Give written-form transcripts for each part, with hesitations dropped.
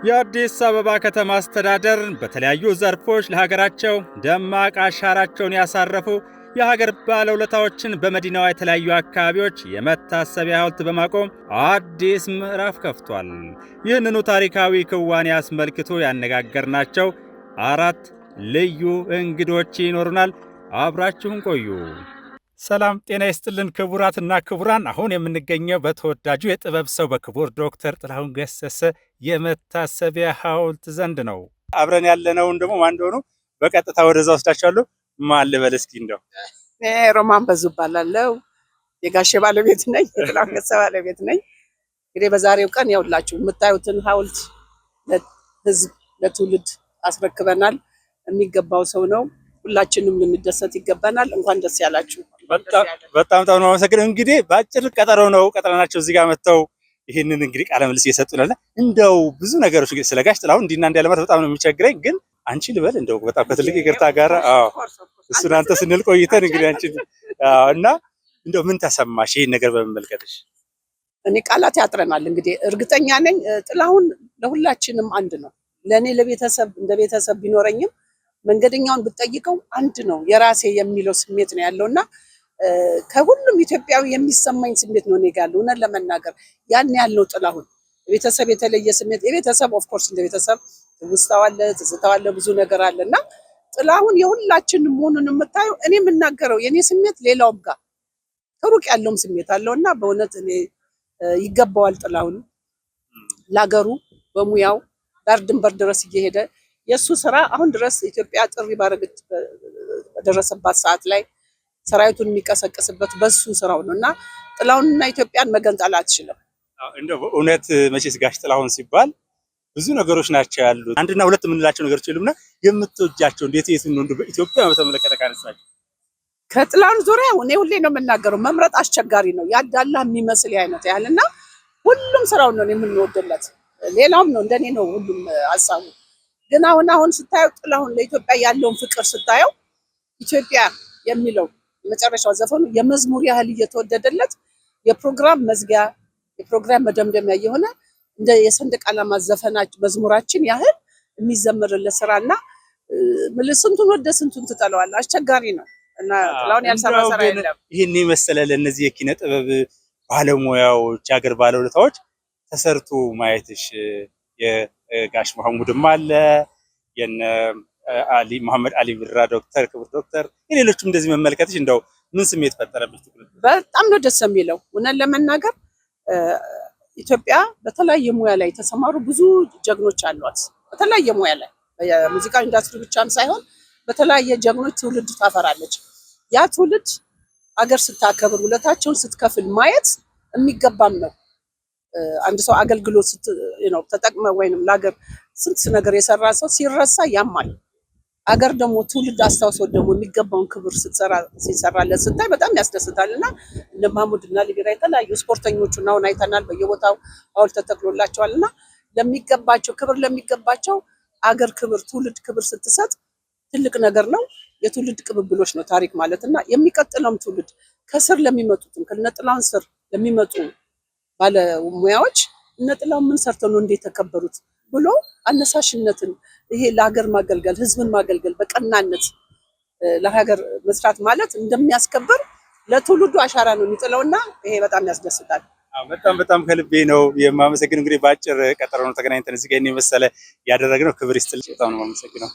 የአዲስ አበባ ከተማ አስተዳደር በተለያዩ ዘርፎች ለሀገራቸው ደማቅ አሻራቸውን ያሳረፉ የሀገር ባለውለታዎችን በመዲናዋ የተለያዩ አካባቢዎች የመታሰቢያ ሐውልት በማቆም አዲስ ምዕራፍ ከፍቷል። ይህንኑ ታሪካዊ ክዋኔ አስመልክቶ ያነጋገርናቸው አራት ልዩ እንግዶች ይኖሩናል። አብራችሁን ቆዩ። ሰላም ጤና ይስጥልን ክቡራትና ክቡራን፣ አሁን የምንገኘው በተወዳጁ የጥበብ ሰው በክቡር ዶክተር ጥላሁን ገሰሰ የመታሰቢያ ሐውልት ዘንድ ነው። አብረን ያለነውን ደግሞ ማን እንደሆኑ በቀጥታ ወደዛ ወስዳቸዋለሁ። ማን ልበል እስኪ? እንደው ሮማን በዙ እባላለሁ። የጋሼ ባለቤት ነኝ፣ የጥላሁን ገሰሰ ባለቤት ነኝ። እንግዲህ በዛሬው ቀን ያውላችሁ የምታዩትን ሐውልት ለህዝብ ለትውልድ አስረክበናል። የሚገባው ሰው ነው። ሁላችንም ልንደሰት ይገባናል። እንኳን ደስ ያላችሁ። በጣም ነው አመሰግናለሁ። እንግዲህ በአጭር ቀጠሮ ነው ቀጠረናቸው እዚህ ጋር መጥተው ይሄንን እንግዲህ ቃለ መልስ እየሰጡናል። እንደው ብዙ ነገሮች እንግዲህ ስለ ጋሽ ጥላሁን እንዲና እንዲያ ለማለት በጣም ነው የሚቸግረኝ፣ ግን አንቺ ልበል እንደው በጣም ከትልቅ ይቅርታ ጋር እሱን አንተ ስንል ቆይተን እንግዲህ አንቺ እና እንደው ምን ተሰማሽ ይሄን ነገር በመመልከትሽ? እኔ ቃላት ያጥረናል። እንግዲህ እርግጠኛ ነኝ ጥላሁን ለሁላችንም አንድ ነው። ለኔ ለቤተሰብ እንደ ቤተሰብ ቢኖረኝም መንገደኛውን ብትጠይቀው አንድ ነው የራሴ የሚለው ስሜት ነው ያለውና ከሁሉም ኢትዮጵያዊ የሚሰማኝ ስሜት ነው እኔ ጋር ያለው። እውነት ለመናገር ያን ያለው ጥላሁን ቤተሰብ የተለየ ስሜት የቤተሰብ ኦፍ ኮርስ እንደ ቤተሰብ ትውስታው አለ፣ ትዝታው አለ፣ ብዙ ነገር አለና ጥላሁን የሁላችንም መሆኑን የምታየው እኔ የምናገረው የኔ ስሜት ሌላውም ጋር ከሩቅ ያለውም ስሜት አለውና በእውነት እኔ ይገባዋል ጥላሁን ለሀገሩ በሙያው ዳር ድንበር ድረስ እየሄደ የሱ ስራ አሁን ድረስ ኢትዮጵያ ጥሪ ባረገች በደረሰባት ሰዓት ላይ ሰራዊቱን የሚቀሰቅስበት በሱ ስራው ነውና ጥላሁንና ኢትዮጵያን መገንጠል አትችልም። እንደው እውነት መቼስ ጋሽ ጥላሁን ሲባል ብዙ ነገሮች ናቸው ያሉት። አንድና ሁለት የምንላቸው ነገሮች የሉምና የምትወጃቸው እንዴት ነው እንደው በኢትዮጵያ በተመለከተ ካነሳችሁ? ከጥላሁን ዙሪያ እኔ ሁሌ ነው የምናገረው፣ መምረጥ አስቸጋሪ ነው። ያዳላ የሚመስል አይነት ያህልና ሁሉም ስራው ነው የምንወደለት። ሌላውም ነው እንደኔ ነው ሁሉም ሀሳቡ። ግን አሁን ስታየው ጥላሁን ለኢትዮጵያ ያለውን ፍቅር ስታየው ኢትዮጵያ የሚለው የመጨረሻው ዘፈኑ የመዝሙር ያህል እየተወደደለት የፕሮግራም መዝጊያ የፕሮግራም መደምደሚያ የሆነ እንደ የሰንደቅ ዓላማ ዘፈናችን መዝሙራችን ያህል የሚዘመርለት ስራና ስንቱን ወደ ስንቱን ትጠለዋለህ። አስቸጋሪ ነው እና ጥላሁን ያልሰራ ስራ የለም። ይሄን የመሰለ ለእነዚህ የኪነ ጥበብ ባለሙያዎች ሀገር ባለውለታዎች ተሰርቶ ማየትሽ የጋሽ መሐሙድም አለ የነ አሊ መሐመድ አሊ ብራ ዶክተር ክቡር ዶክተር የሌሎችም እንደዚህ መመልከትሽ እንደው ምን ስሜት ፈጠረብሽ? በጣም ነው ደስ የሚለው። እውነት ለመናገር ኢትዮጵያ በተለያየ ሙያ ላይ የተሰማሩ ብዙ ጀግኖች አሏት። በተለያየ ሙያ ላይ የሙዚቃ ኢንዱስትሪ ብቻም ሳይሆን በተለያየ ጀግኖች ትውልድ ታፈራለች። ያ ትውልድ አገር ስታከብር ውለታቸውን ስትከፍል ማየት የሚገባም ነው። አንድ ሰው አገልግሎት ተጠቅመ ወይንም ለሀገር ስንት ነገር የሰራ ሰው ሲረሳ ያማል። አገር ደግሞ ትውልድ አስታውሶ ደግሞ የሚገባውን ክብር ሲሰራለት ስታይ በጣም ያስደስታልና እነ መሐሙድ እና ሊቢራ የተለያዩ ስፖርተኞቹን አሁን አይተናል። በየቦታው ሐውልት ተተክሎላቸዋልና ለሚገባቸው ክብር ለሚገባቸው አገር ክብር ትውልድ ክብር ስትሰጥ ትልቅ ነገር ነው። የትውልድ ቅብብሎች ነው ታሪክ ማለትና የሚቀጥለውም ትውልድ ከስር ለሚመጡትም ከነ ጥላሁን ስር ለሚመጡ ባለሙያዎች እነ ጥላሁን ምን ሰርተው ነው እንዴት ተከበሩት ብሎ አነሳሽነትን ይሄ ለሀገር ማገልገል ህዝብን ማገልገል በቀናነት ለሀገር መስራት ማለት እንደሚያስከብር ለትውልዱ አሻራ ነው የሚጥለውና ይሄ በጣም ያስደስታል። በጣም ከልቤ ነው የማመሰግነው። እንግዲህ በአጭር ቀጠሮ ነው ተገናኝተን እዚህ ጋር እኔ መሰለ ያደረግነው። ክብር ይስጥልኝ። በጣም ነው የማመሰግነው።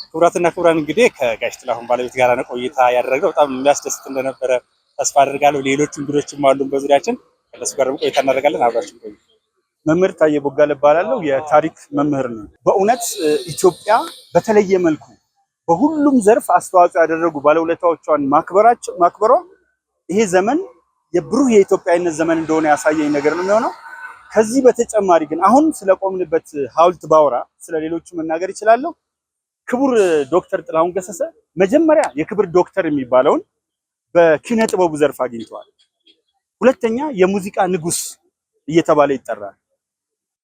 ክቡራትና ክቡራን እንግዲህ ከጋሽ ጥላሁን ባለቤት ጋር ነው ቆይታ ያደረግነው። በጣም የሚያስደስት እንደነበረ ተስፋ አደርጋለሁ። ሌሎች እንግዶችም አሉን በዙሪያችን፣ ከነሱ ጋር ደግሞ ቆይታ እናደርጋለን። አብራችሁ ቆዩ። መምህር ታዬ ቦጋለ እባላለሁ። የታሪክ መምህር ነኝ። በእውነት ኢትዮጵያ በተለየ መልኩ በሁሉም ዘርፍ አስተዋጽኦ ያደረጉ ባለውለታዎቿን ማክበሯ ይሄ ዘመን የብሩህ የኢትዮጵያዊነት ዘመን እንደሆነ ያሳየኝ ነገር ነው የሚሆነው። ከዚህ በተጨማሪ ግን አሁን ስለቆምንበት ሐውልት ባወራ ስለሌሎቹ መናገር ይችላለሁ። ክቡር ዶክተር ጥላሁን ገሰሰ መጀመሪያ የክብር ዶክተር የሚባለውን በኪነ ጥበቡ ዘርፍ አግኝተዋል። ሁለተኛ የሙዚቃ ንጉስ እየተባለ ይጠራል።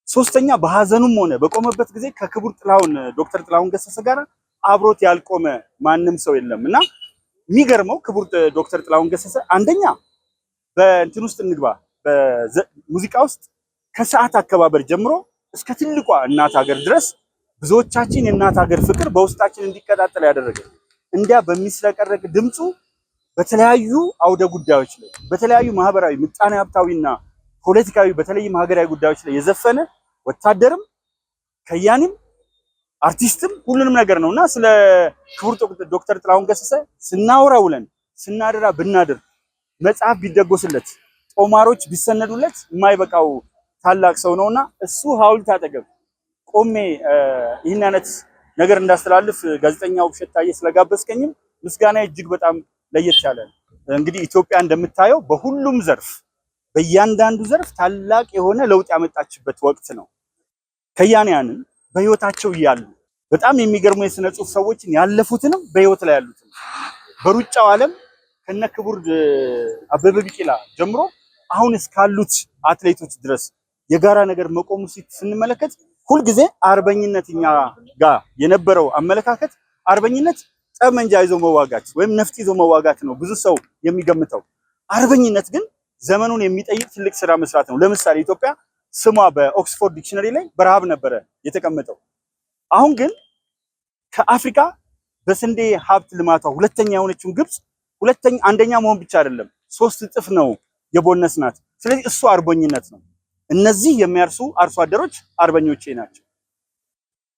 ሶስተኛ በሐዘኑም ሆነ በቆመበት ጊዜ ከክቡር ጥላሁን ዶክተር ጥላሁን ገሰሰ ጋር አብሮት ያልቆመ ማንም ሰው የለምና የሚገርመው ክቡር ዶክተር ጥላሁን ገሰሰ አንደኛ በእንትን ውስጥ እንግባ በሙዚቃ ውስጥ ከሰዓት አከባበር ጀምሮ እስከ ትልቋ እናት ሀገር ድረስ ብዙዎቻችን የእናት ሀገር ፍቅር በውስጣችን እንዲቀጣጠል ያደረገ እንዲያ በሚስረቀረቅ ድምፁ በተለያዩ አውደ ጉዳዮች ላይ በተለያዩ ማህበራዊ ምጣኔ ሀብታዊና ፖለቲካዊ በተለይም ሀገራዊ ጉዳዮች ላይ የዘፈነ ወታደርም ከያኒም አርቲስትም ሁሉንም ነገር ነውና ስለ ክቡር ዶክተር ጥላሁን ገሰሰ ስናወራ ውለን ስናደራ ብናድር መጽሐፍ ቢደጎስለት ጦማሮች ቢሰነዱለት የማይበቃው ታላቅ ሰው ነውና እሱ ሐውልት አጠገብ ቆሜ ይህን አይነት ነገር እንዳስተላልፍ ጋዜጠኛው ውብሸት ታዬ ስለጋበዝከኝም ምስጋና እጅግ በጣም ለየት ያለ ነው። እንግዲህ ኢትዮጵያ እንደምታየው በሁሉም ዘርፍ በእያንዳንዱ ዘርፍ ታላቅ የሆነ ለውጥ ያመጣችበት ወቅት ነው። ከያንያንን በህይወታቸው እያሉ በጣም የሚገርሙ የሥነ ጽሑፍ ሰዎችን ያለፉትንም በህይወት ላይ ያሉትን በሩጫው ዓለም ከነ ክቡር አበበ ቢቂላ ጀምሮ አሁን እስካሉት አትሌቶች ድረስ የጋራ ነገር መቆሙ ስንመለከት ሁልጊዜ አርበኝነት እኛ ጋር የነበረው አመለካከት አርበኝነት ጠመንጃ ይዞ መዋጋት ወይም ነፍጥ ይዞ መዋጋት ነው ብዙ ሰው የሚገምተው። አርበኝነት ግን ዘመኑን የሚጠይቅ ትልቅ ስራ መስራት ነው። ለምሳሌ ኢትዮጵያ ስሟ በኦክስፎርድ ዲክሽነሪ ላይ በረሃብ ነበረ የተቀመጠው። አሁን ግን ከአፍሪካ በስንዴ ሀብት ልማቷ ሁለተኛ የሆነችውን ግብጽ አንደኛ መሆን ብቻ አይደለም 3 እጥፍ ነው የቦነስናት። ስለዚህ እሱ አርበኝነት ነው። እነዚህ የሚያርሱ አርሶ አደሮች አርበኞቼ ናቸው።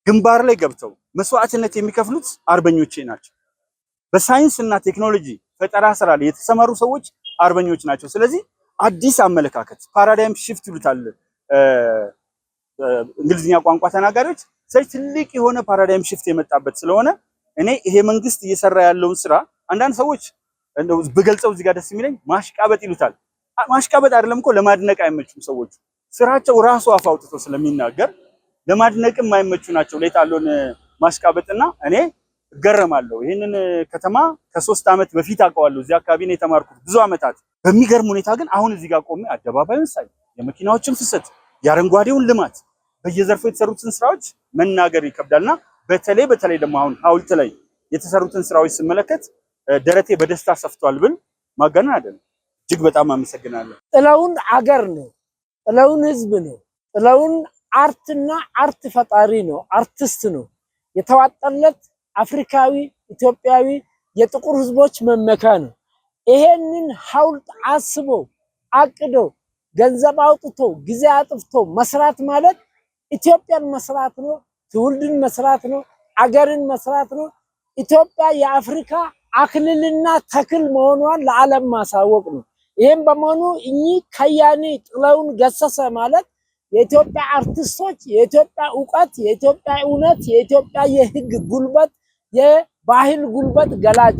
ግንባር ላይ ገብተው መስዋዕትነት የሚከፍሉት አርበኞቼ ናቸው። በሳይንስ እና ቴክኖሎጂ ፈጠራ ስራ ላይ የተሰማሩ ሰዎች አርበኞች ናቸው። ስለዚህ አዲስ አመለካከት ፓራዳይም ሽፍት ይሉታል እንግሊዝኛ ቋንቋ ተናጋሪዎች። ስለዚህ ትልቅ የሆነ ፓራዳይም ሽፍት የመጣበት ስለሆነ እኔ ይሄ መንግስት እየሰራ ያለውን ስራ አንዳንድ ሰዎች እንደው በገልጸው እዚህ ጋር ደስ የሚለኝ ማሽቃበጥ ይሉታል። ማሽቃበጥ አይደለም እኮ ለማድነቅ አይመቹም ሰዎች። ስራቸው ራሱ አፍ አውጥቶ ስለሚናገር ለማድነቅም የማይመቹ ናቸው። ለይታለውን ማሽቃበጥና እኔ እገረማለሁ። ይሄንን ከተማ ከ3 ዓመት በፊት አውቀዋለሁ። እዚህ አካባቢ ነው የተማርኩት ብዙ ዓመታት። በሚገርም ሁኔታ ግን አሁን እዚህ ጋር ቆሜ አደባባዩን ሳይ የመኪናዎችን ፍሰት፣ የአረንጓዴውን ልማት፣ በየዘርፉ የተሰሩትን ስራዎች መናገር ይከብዳልና በተለይ ደግሞ አሁን ሐውልት ላይ የተሰሩትን ስራዎች ስመለከት ደረቴ በደስታ ሰፍቷል ብል ማጋነን አይደለም። እጅግ በጣም አመሰግናለሁ። ጥላሁን አገር ነው። ጥላሁን ህዝብ ነው። ጥላሁን አርትና አርት ፈጣሪ ነው። አርቲስት ነው። የተዋጠለት አፍሪካዊ ኢትዮጵያዊ የጥቁር ህዝቦች መመካ ነው። ይሄንን ሐውልት አስቦ አቅዶ ገንዘብ አውጥቶ ጊዜ አጥፍቶ መስራት ማለት ኢትዮጵያን መስራት ነው። ትውልድን መስራት ነው። አገርን መስራት ነው። ኢትዮጵያ የአፍሪካ አክሊልና ተክል መሆኗን ለዓለም ማሳወቅ ነው። ይሄን በመሆኑ እኚህ ከያኒ ጥላሁን ገሰሰ ማለት የኢትዮጵያ አርቲስቶች የኢትዮጵያ ዕውቀት፣ የኢትዮጵያ እውነት፣ የኢትዮጵያ የህግ ጉልበት፣ የባህል ጉልበት ገላጭ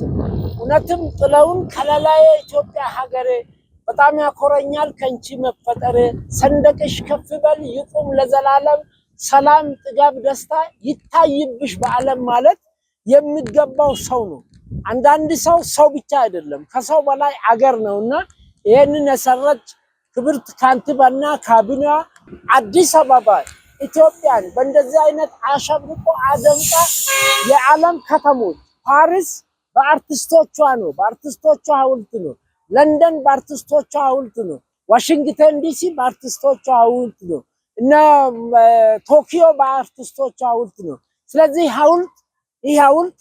እውነትም ጥላሁን ከለላዬ ኢትዮጵያ ሀገሬ በጣም ያኮረኛል ከንቺ መፈጠሬ ሰንደቅሽ ከፍ በል ይቁም ለዘላለም ሰላም ጥጋብ ደስታ ይታይብሽ በዓለም ማለት የሚገባው ሰው ነው። አንዳንድ ሰው ብቻ አይደለም ከሰው በላይ አገር ነውና ይሄንን የሰረች ክብርት ካንቲባና ካቢኔዋ አዲስ አበባ ኢትዮጵያን በእንደዚህ አይነት አሸብርቆ አደምቃ የዓለም ከተሞች ፓሪስ በአርቲስቶቿ ነው፣ በአርቲስቶቿ ሐውልት ነው። ለንደን በአርቲስቶቿ ሐውልት ነው። ዋሽንግተን ዲሲ በአርቲስቶቿ ሐውልት ነው። እና ቶኪዮ በአርቲስቶቿ ሐውልት ነው። ስለዚህ ይህ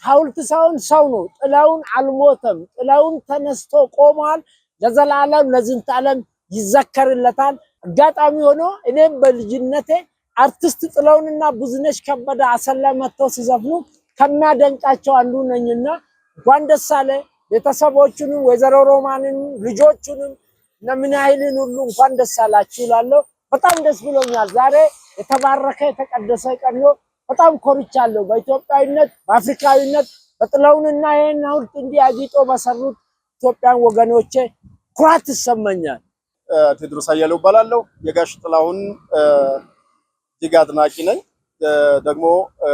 ሐውልት ሳይሆን ሰው ነው። ጥላሁን አልሞተም። ጥላሁን ተነስቶ ቆሟል። ለዘላለም ለዝንተ ዓለም ይዘከርለታል። አጋጣሚ ሆኖ እኔም በልጅነቴ አርቲስት ጥላሁንና ብዙነሽ ከበደ አሰላ መጥተው ሲዘፍኑ ከሚያደንቃቸው አንዱ ነኝና እንኳን ደስ አለ ቤተሰቦቹንም ወይዘሮ ሮማንን ልጆቹንም ለምን ያህልን ሁሉ እንኳን ደስ አላችሁ እላለሁ። በጣም ደስ ብሎኛል። ዛሬ የተባረከ የተቀደሰ ቀን ነው። በጣም ኮርቻለሁ። በኢትዮጵያዊነት በአፍሪካዊነት በጥላሁንና ይሄን ሐውልት እንዲህ አጊጦ በሰሩት ኢትዮጵያን ወገኖቼ ኩራት ይሰማኛል። ቴዎድሮስ አያሌው እባላለሁ። የጋሽ ጥላሁን እጅግ አድናቂ ነኝ። ደግሞ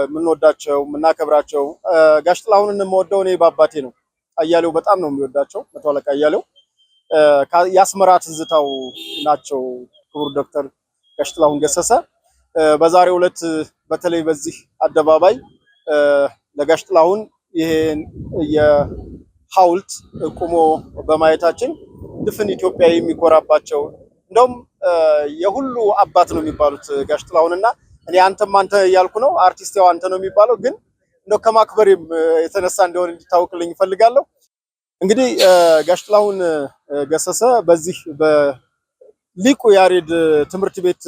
የምንወዳቸው የምናከብራቸው ጋሽ ጥላሁንን የምወደው እኔ በአባቴ ነው። አያሌው በጣም ነው የሚወዳቸው። መቶ አለቃ አያሌው የአስመራ ትዝታው ናቸው። ክቡር ዶክተር ጋሽ ጥላሁን ገሰሰ በዛሬው ዕለት በተለይ በዚህ አደባባይ ለጋሽ ጥላሁን ይሄን የሐውልት ቆሞ በማየታችን ድፍን ኢትዮጵያ የሚኮራባቸው እንደውም የሁሉ አባት ነው የሚባሉት ጋሽ ጥላሁንና እኔ አንተም አንተ እያልኩ ነው። አርቲስት ያው አንተ ነው የሚባለው፣ ግን እንደው ከማክበሬም የተነሳ እንደሆነ እንዲታወቅልኝ እፈልጋለሁ። እንግዲህ ጋሽ ጥላሁን ገሰሰ በዚህ በሊቁ ያሬድ ትምህርት ቤት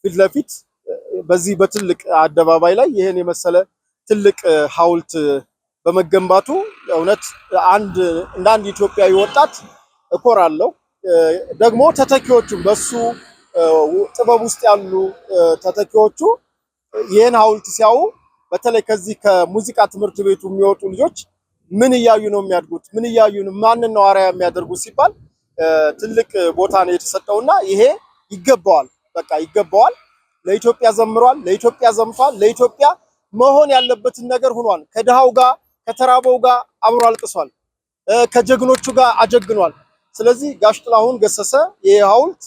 ፊት ለፊት በዚህ በትልቅ አደባባይ ላይ ይሄን የመሰለ ትልቅ ሐውልት በመገንባቱ እውነት እንደ አንድ ኢትዮጵያዊ ወጣት እኮራለሁ። ደግሞ ተተኪዎቹም በሱ ጥበብ ውስጥ ያሉ ተተኪዎቹ ይሄን ሐውልት ሲያዩ በተለይ ከዚህ ከሙዚቃ ትምህርት ቤቱ የሚወጡ ልጆች ምን እያዩ ነው የሚያድጉት? ምን እያዩ ነው? ማንን ነው አርአያ የሚያደርጉት ሲባል ትልቅ ቦታ ነው የተሰጠውና ይሄ ይገባዋል። በቃ ይገባዋል። ለኢትዮጵያ ዘምሯል፣ ለኢትዮጵያ ዘምቷል፣ ለኢትዮጵያ መሆን ያለበትን ነገር ሆኗል። ከድሃው ጋር ከተራበው ጋር አብሮ አልቅሷል፣ ከጀግኖቹ ጋር አጀግኗል። ስለዚህ ጋሽ ጥላሁን ገሰሰ ይሄ ሐውልት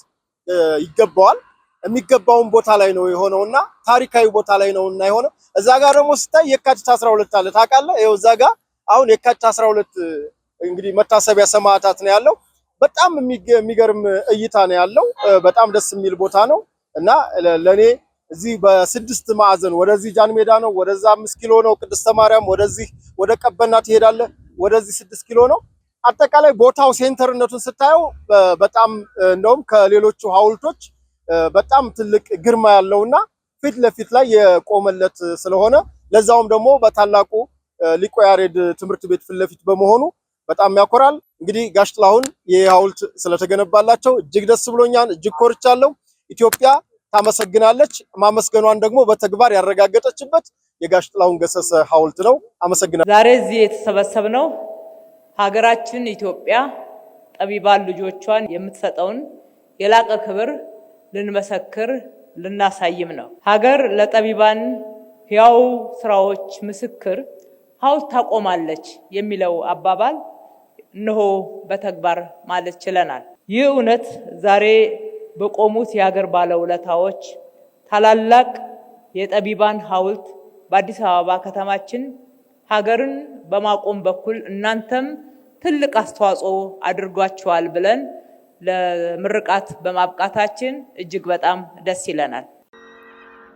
ይገባዋል። የሚገባውን ቦታ ላይ ነው የሆነውና ታሪካዊ ቦታ ላይ ነውና የሆነው። እዛ ጋር ደግሞ ስታይ የካቲት 12 አለ ታውቃለህ? ይኸው እዛ ጋር አሁን የካቲት 12 እንግዲህ መታሰቢያ ሰማዕታት ነው ያለው። በጣም የሚገርም እይታ ነው ያለው። በጣም ደስ የሚል ቦታ ነው እና ለኔ እዚህ በስድስት ማዕዘን ወደዚህ ጃን ሜዳ ነው፣ ወደዛ 5 ኪሎ ነው ቅድስተ ማርያም፣ ወደዚህ ወደ ቀበና ትሄዳለህ፣ ወደዚህ 6 ኪሎ ነው። አጠቃላይ ቦታው ሴንተርነቱን ስታየው በጣም እንደውም ከሌሎቹ ሐውልቶች በጣም ትልቅ ግርማ ያለውና ፊት ለፊት ላይ የቆመለት ስለሆነ ለዛውም ደግሞ በታላቁ ሊቁ ያሬድ ትምህርት ቤት ፊት ለፊት በመሆኑ በጣም ያኮራል። እንግዲህ ጋሽ ጥላሁን ይሄ ሐውልት ስለተገነባላቸው እጅግ ደስ ብሎኛል፣ እጅግ ኮርቻለሁ። ኢትዮጵያ ታመሰግናለች። ማመስገኗን ደግሞ በተግባር ያረጋገጠችበት የጋሽ ጥላሁን ገሰሰ ሐውልት ነው። አመሰግናለሁ። ዛሬ እዚህ የተሰበሰብነው ሀገራችን ኢትዮጵያ ጠቢባን ልጆቿን የምትሰጠውን የላቀ ክብር ልንመሰክር ልናሳይም ነው። ሀገር ለጠቢባን ሕያው ስራዎች ምስክር ሐውልት ታቆማለች የሚለው አባባል እነሆ በተግባር ማለት ችለናል። ይህ እውነት ዛሬ በቆሙት የሀገር ባለውለታዎች ታላላቅ የጠቢባን ሐውልት በአዲስ አበባ ከተማችን ሀገርን በማቆም በኩል እናንተም ትልቅ አስተዋጽኦ አድርጓችኋል ብለን ለምርቃት በማብቃታችን እጅግ በጣም ደስ ይለናል።